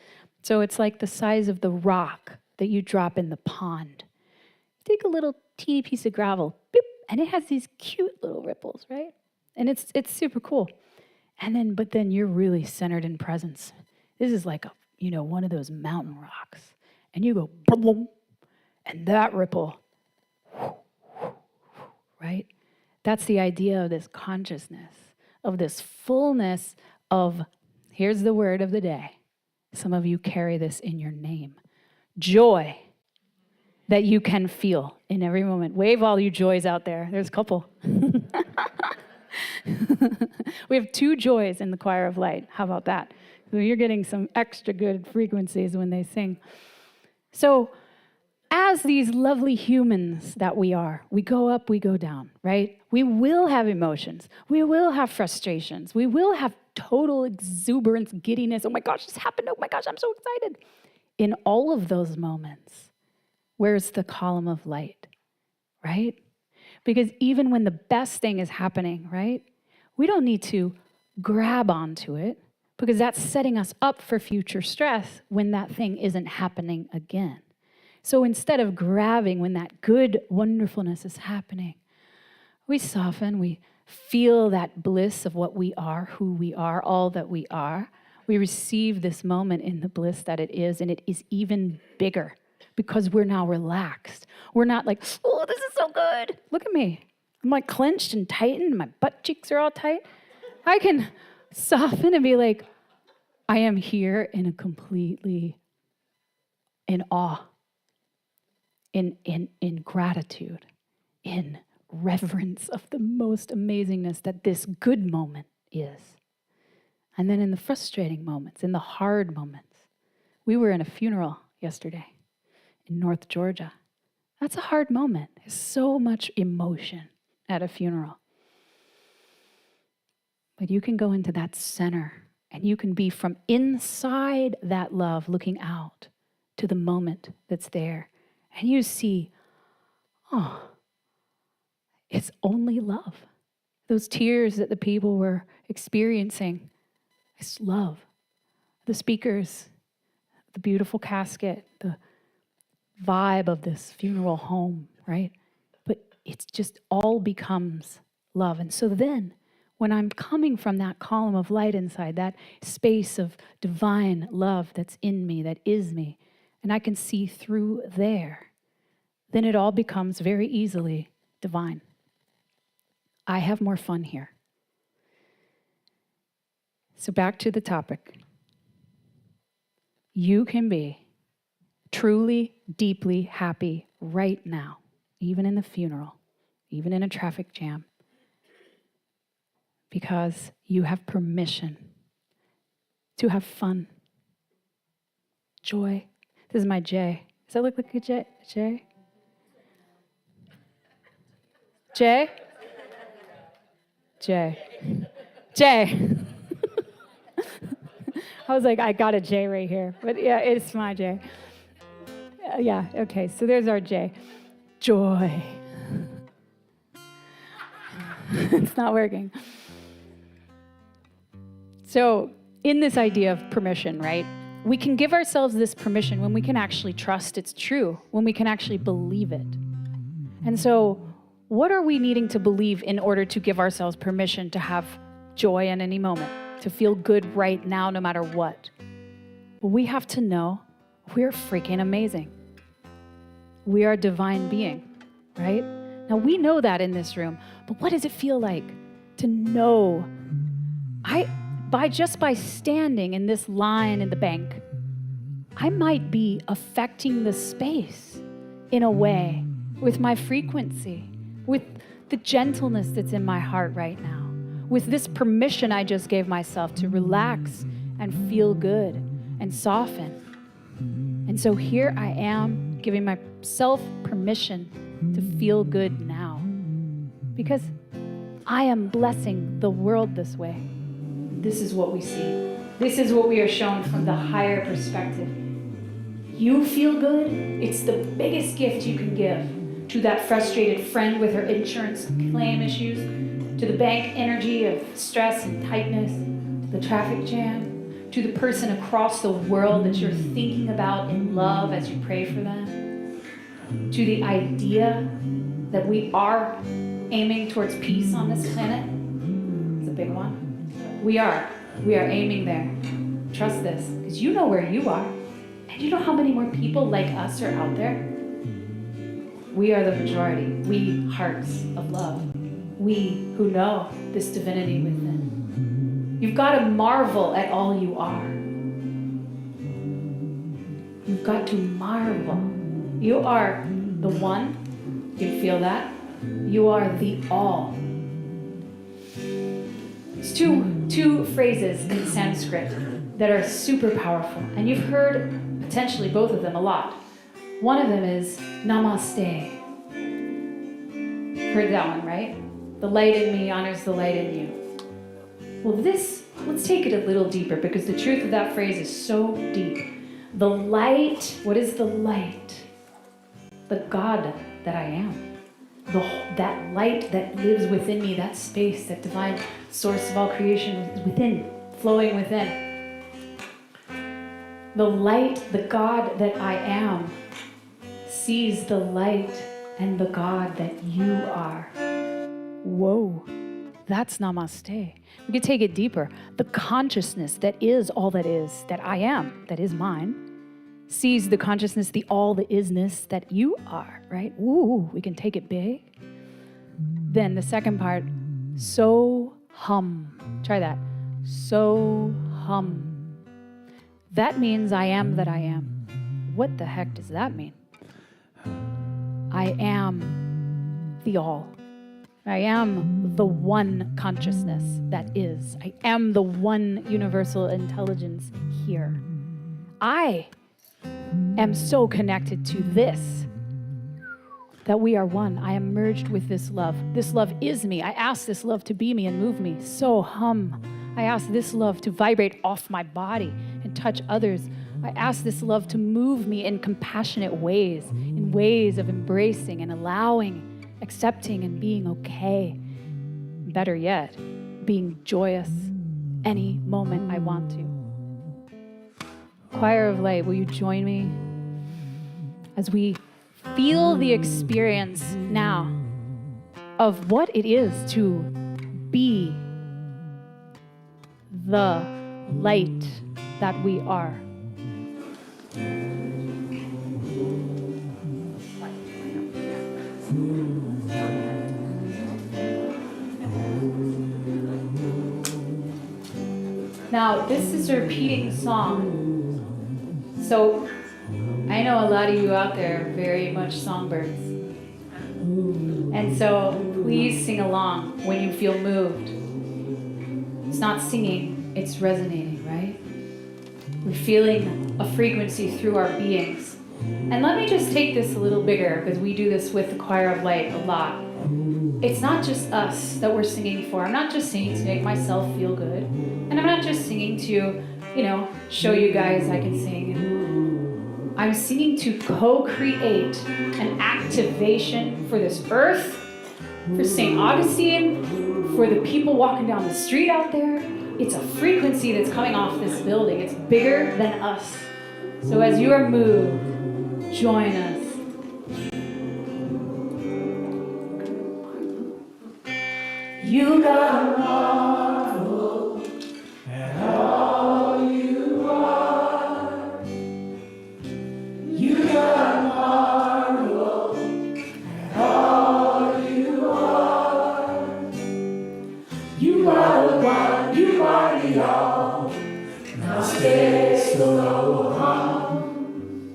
So it's like the size of the rock that you drop in the pond. Take a little teeny piece of gravel, boop, and it has these cute little ripples, right? And it's super cool. But then you're really centered in presence. This is like one of those mountain rocks. And you go boom, boom, and that ripple, right? That's the idea of this consciousness, of this fullness of, here's the word of the day. Some of you carry this in your name. Joy that you can feel in every moment. Wave all you joys out there. There's a couple. We have 2 joys in the choir of light. How about that? So you're getting some extra good frequencies when they sing. So as these lovely humans that we are, we go up, we go down, right? We will have emotions. We will have frustrations. We will have total exuberance, giddiness. Oh my gosh, this happened. Oh my gosh, I'm so excited. In all of those moments, where's the column of light, right? Because even when the best thing is happening, right, we don't need to grab onto it because that's setting us up for future stress when that thing isn't happening again. So instead of grabbing when that good wonderfulness is happening, we soften, we feel that bliss of what we are, who we are, all that we are. We receive this moment in the bliss that it is, and it is even bigger because we're now relaxed. We're not like, oh, this is so good. Look at me. I'm like clenched and tightened. My butt cheeks are all tight. I can soften and be like, I am here in a completely, in awe, in gratitude, in reverence of the most amazingness that this good moment is. And then in the frustrating moments, in the hard moments. We were in a funeral yesterday in North Georgia. That's a hard moment. There's so much emotion at a funeral. But you can go into that center and you can be from inside that love looking out to the moment that's there. And you see, oh, it's only love. Those tears that the people were experiencing, it's love. The speakers, the beautiful casket, the vibe of this funeral home, right? But it's just all becomes love. And so then, when I'm coming from that column of light inside, that space of divine love that's in me, that is me, and I can see through there, then it all becomes very easily divine. I have more fun here. So back to the topic. You can be truly, deeply happy right now, even in the funeral, even in a traffic jam, because you have permission to have fun, joy. This is my J. Does that look like a J? J? J? J. J. I was like, I got a J right here. But yeah, it's my J. Yeah, okay, so there's our J. Joy. It's not working. So in this idea of permission, right, we can give ourselves this permission when we can actually trust it's true, when we can actually believe it. And so, what are we needing to believe in order to give ourselves permission to have joy in any moment, to feel good right now, no matter what? Well, we have to know we're freaking amazing. We are a divine being, right? Now, we know that in this room, but what does it feel like to know by standing in this line in the bank, I might be affecting the space in a way with my frequency, with the gentleness that's in my heart right now, with this permission I just gave myself to relax and feel good and soften. And so here I am giving myself permission to feel good now, because I am blessing the world this way. This is what we see. This is what we are shown from the higher perspective. You feel good? It's the biggest gift you can give to that frustrated friend with her insurance claim issues, to the bank energy of stress and tightness, to the traffic jam, to the person across the world that you're thinking about in love as you pray for them, to the idea that we are aiming towards peace on this planet. It's a big one. We are aiming there. Trust this, because you know where you are, and you know how many more people like us are out there. We are the majority. We hearts of love. We who know this divinity within. You've got to marvel at all you are. You've got to marvel. You are the one. You can feel that. You are the all. It's two phrases in Sanskrit that are super powerful, and you've heard potentially both of them a lot. One of them is namaste. Heard that one, right? The light in me honors the light in you. Well, let's take it a little deeper, because the truth of that phrase is so deep. The light, what is the light? The God that I am. That light that lives within me, that space, that divine source of all creation is within, flowing within. The light, the God that I am, sees the light and the God that you are. Whoa, that's namaste. We could take it deeper. The consciousness that is all that is, that I am, that is mine, sees the consciousness, the all the isness that you are, right? Ooh, we can take it big. Then the second part, so hum. Try that. So hum. That means I am that I am. What the heck does that mean? I am the all. I am the one consciousness that is. I am the one universal intelligence here. I am so connected to this, that we are one. I am merged with this love. This love is me. I ask this love to be me and move me. So hum. I ask this love to vibrate off my body and touch others. I ask this love to move me in compassionate ways, in ways of embracing and allowing, accepting and being okay. Better yet, being joyous any moment I want to. Choir of Light, will you join me as we feel the experience now of what it is to be the light that we are. Now, this is a repeating song. So, I know a lot of you out there are very much songbirds. And so, please sing along when you feel moved. It's not singing, it's resonating, right? We're feeling a frequency through our beings. And let me just take this a little bigger, because we do this with the Choir of Light a lot. It's not just us that we're singing for. I'm not just singing to make myself feel good. And I'm not just singing to, show you guys I can sing. I'm singing to co-create an activation for this earth, for St. Augustine, for the people walking down the street out there. it's a frequency that's coming off this building. It's bigger than us. So as you are moved, join us. You gotta marvel at all you are. You gotta marvel at all you are. You are the one, you are the all. Now stay so hum.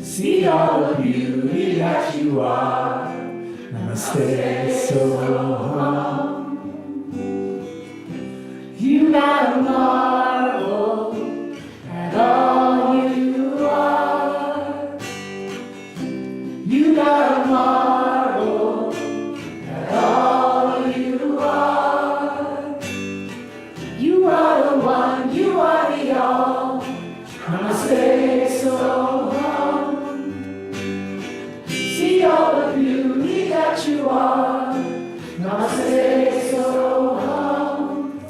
See all the beauty that you are. Now stay so hum. You gotta marvel at all you are. You gotta marvel at all you are. You are the one, you are the all. Now stay so hum. See all the beauty that you are. Now stay so hum.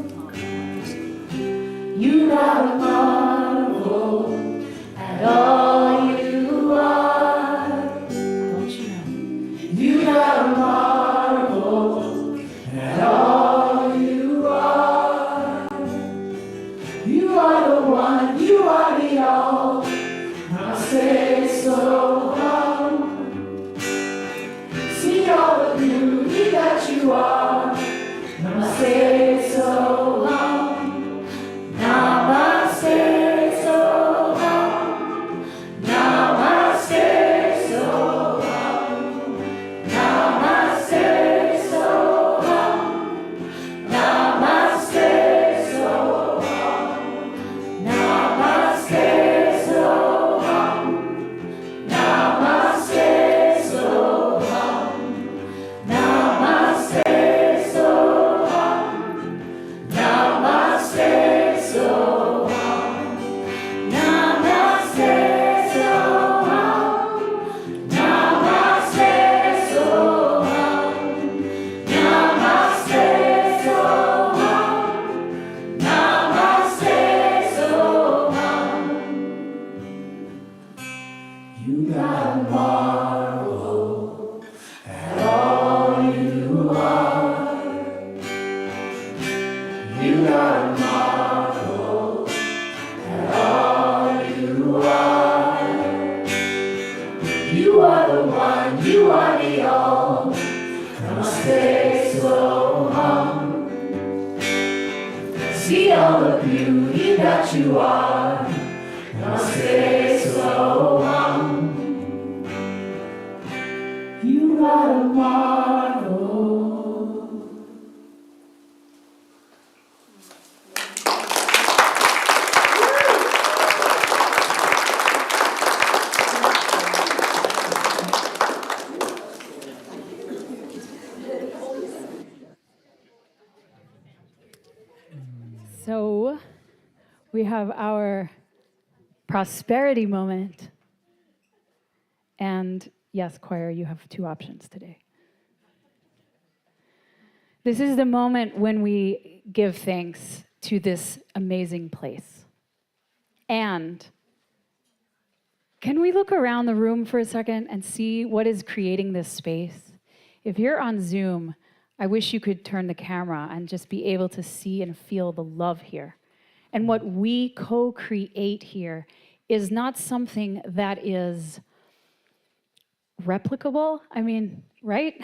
You gotta marvel at all you are. Don't you know? You gotta marvel at all you are. You are the one, you are the all. Now stay so hum. See all the beauty that you are. Namaste so hum. Namaste so hum. Namaste so hum. Namaste so hum. Namaste so hum. Namaste so hum. Namaste so hum. Namaste so hum. Namaste so hum. Namaste so hum. Namaste so hum. Namaste so hum. Namaste so hum. You gotta marvel at all you are. You gotta marvel at all you are. You are the one, you are the all. Namaste so hum. See all the beauty that you are. Namaste so hum. You gotta marvel. So we have our prosperity moment. And yes, choir, you have two options today. This is the moment when we give thanks to this amazing place. And can we look around the room for a second and see what is creating this space? If you're on Zoom, I wish you could turn the camera and just be able to see and feel the love here. And what we co-create here is not something that is replicable. I mean, right?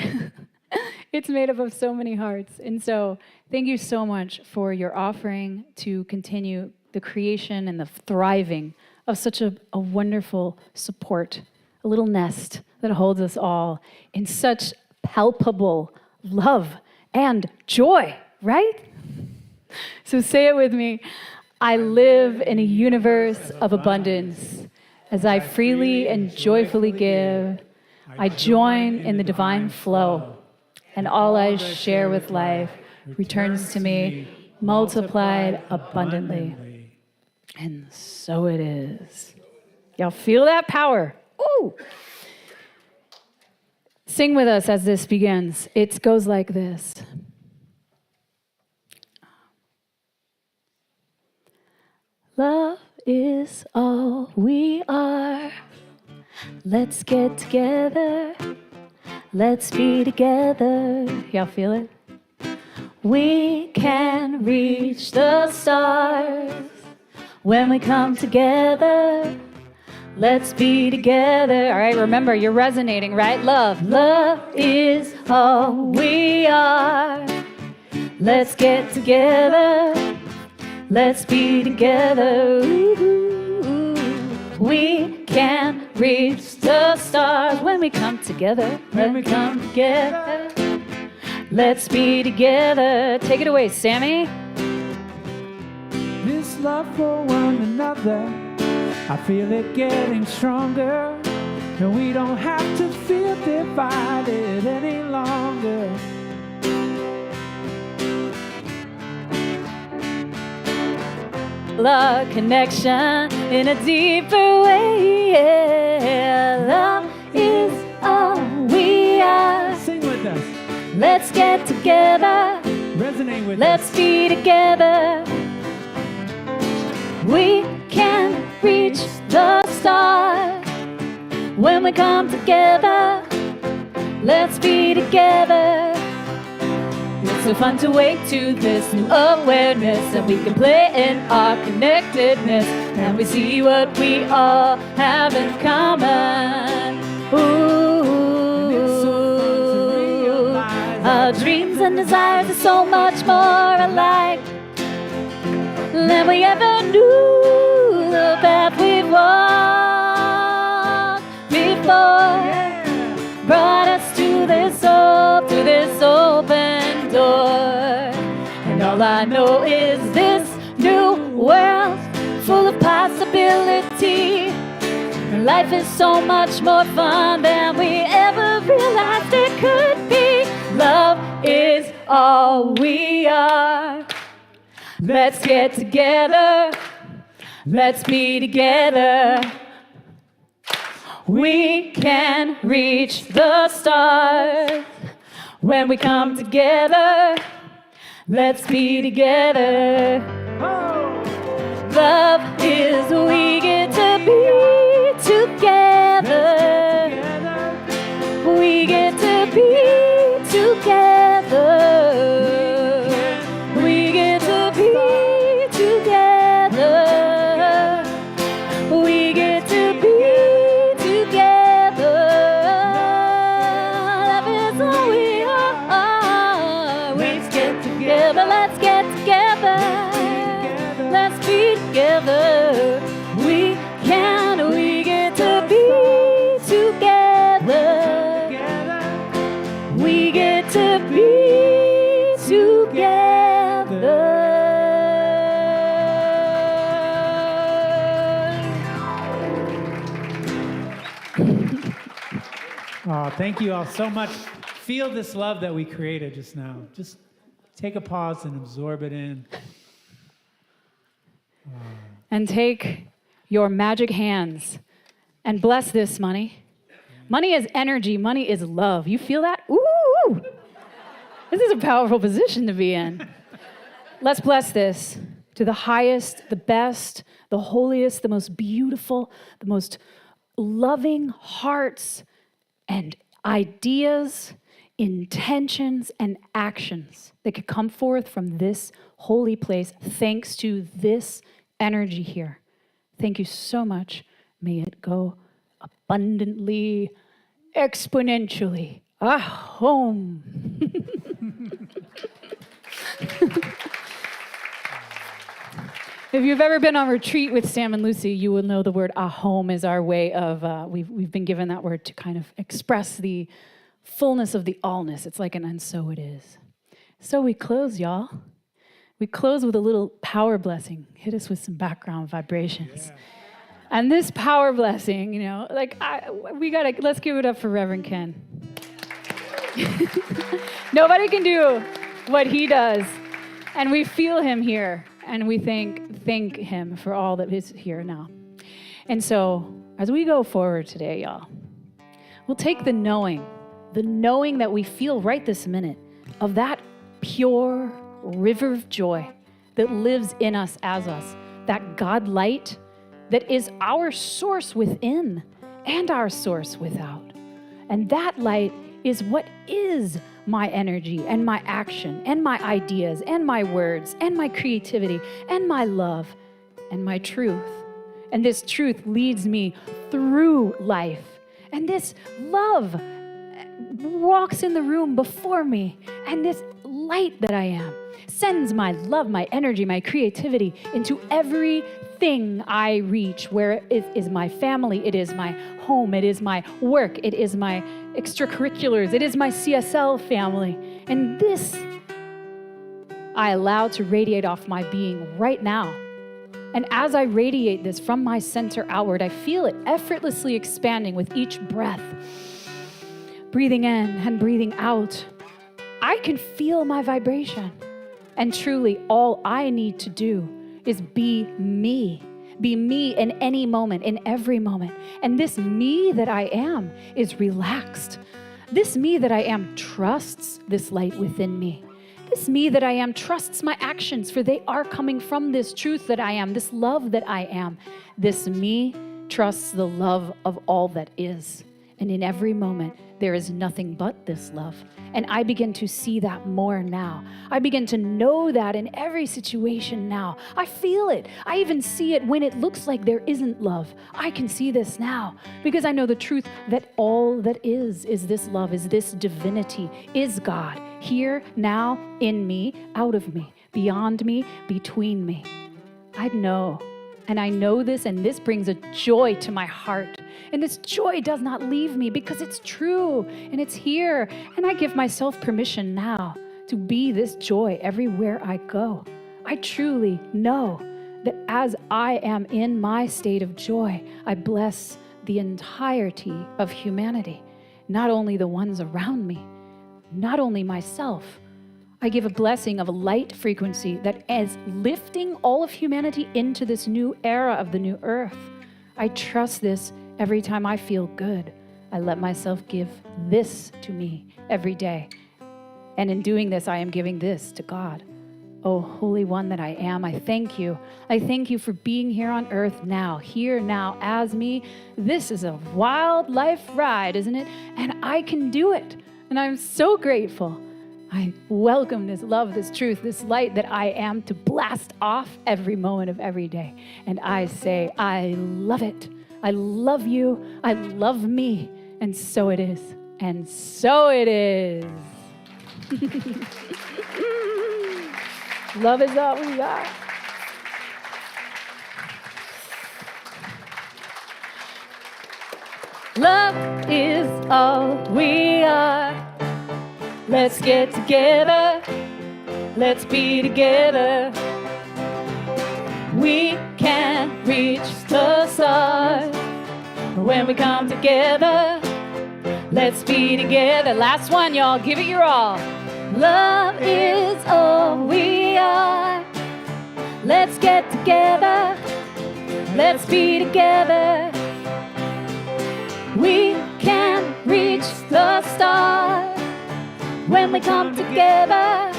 It's made up of so many hearts. And so thank you so much for your offering to continue the creation and the thriving of such a wonderful support, a little nest that holds us all in such palpable love and joy, right? So say it with me. I live in a universe of abundance. As I freely and joyfully give, I join in the divine flow, and all I share with life returns to me multiplied abundantly. And so it is. Y'all feel that power? Ooh! Sing with us as this begins. It goes like this. Love is all we are. Let's get together. Let's be together. Y'all feel it? We can reach the stars when we come together. Let's be together. All right, remember, you're resonating, right? Love. Love is all we are. Let's get together. Let's be together. Ooh. We can reach the stars when we come together. When we come together. Let's be together. Take it away, Sammy. This love for one another, I feel it getting stronger, and we don't have to feel divided any longer. Love connection in a deeper way. Yeah. Love is all we are. Sing with us. Let's get together. Resonate with Let's be together. We can reach the stars when we come together. Let's be together. It's so fun to wake to this new awareness, and we can play in our connectedness, and we see what we all have in common. Ooh, our dreams and desires are so much more alike than we ever knew. The path we've walked before brought us to this open door. And all I know is this new world full of possibility. And life is so much more fun than we ever realized it could be. Love is all we are. Let's get together. Let's be together. We can reach the stars when we come together. Let's be together. Love is we get to be together. We get to be together. We get to be together. We get to be together. Love is all we are. Let's get together. Let's get together. Let's be together. We get to be together. We get to be together. Oh, thank you all so much. Feel this love that we created just now. Just take a pause and absorb it in. And take your magic hands and bless this money. Money is energy. Money is love. You feel that? Ooh! This is a powerful position to be in. Let's bless this to the highest, the best, the holiest, the most beautiful, the most loving hearts and ideas, intentions, and actions that could come forth from this holy place thanks to this energy here. Thank you so much. May it go abundantly, exponentially. Ahom. If you've ever been on retreat with Sam and Luci, you will know the word ahom is our way of, we've been given that word to kind of express the fullness of the allness. It's like an and so it is. So we close, y'all. We close with a little power blessing. Hit us with some background vibrations. Yeah. And this power blessing, you know, let's give it up for Reverend Ken. Nobody can do what he does. And we feel him here. And we thank him for all that is here now. And so, as we go forward today, y'all, we'll take the knowing that we feel right this minute of that pure river of joy that lives in us as us, that God light that is our source within and our source without. And that light is what is my energy and my action and my ideas and my words and my creativity and my love and my truth. And this truth leads me through life. And this love walks in the room before me. And this light that I am sends my love, my energy, my creativity into everything I reach, where it is my family, it is my home, it is my work, it is my extracurriculars, it is my CSL family. And this I allow to radiate off my being right now. And as I radiate this from my center outward, I feel it effortlessly expanding with each breath. Breathing in and breathing out, I can feel my vibration. And truly, all I need to do is be me. Be me in any moment, in every moment. And this me that I am is relaxed. This me that I am trusts this light within me. This me that I am trusts my actions, for they are coming from this truth that I am, this love that I am. This me trusts the love of all that is. And in every moment, there is nothing but this love. And I begin to see that more now. I begin to know that in every situation now. I feel it. I even see it when it looks like there isn't love. I can see this now because I know the truth that all that is this love, is this divinity, is God. Here, now, in me, out of me, beyond me, between me. I know. And I know this, and this brings a joy to my heart. And this joy does not leave me because it's true and it's here. And I give myself permission now to be this joy everywhere I go. I truly know that as I am in my state of joy, I bless the entirety of humanity, not only the ones around me, not only myself. I give a blessing of a light frequency that is lifting all of humanity into this new era of the new earth. I trust this every time I feel good. I let myself give this to me every day. And in doing this, I am giving this to God. Oh, Holy One that I am, I thank you. I thank you for being here on earth now, here now as me. This is a wild life ride, isn't it? And I can do it. And I'm so grateful. I welcome this love, this truth, this light that I am to blast off every moment of every day. And I say, I love it. I love you. I love me. And so it is. And so it is. Love is all we are. Love is all we are. Let's get together. Let's be together. We can reach the stars when we come together. Let's be together. Last one, y'all. Give it your all. Love is all we are. Let's get together. Let's be together. We can reach the stars when we come together.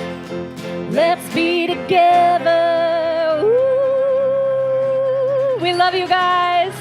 Let's be together. Ooh, we love you guys.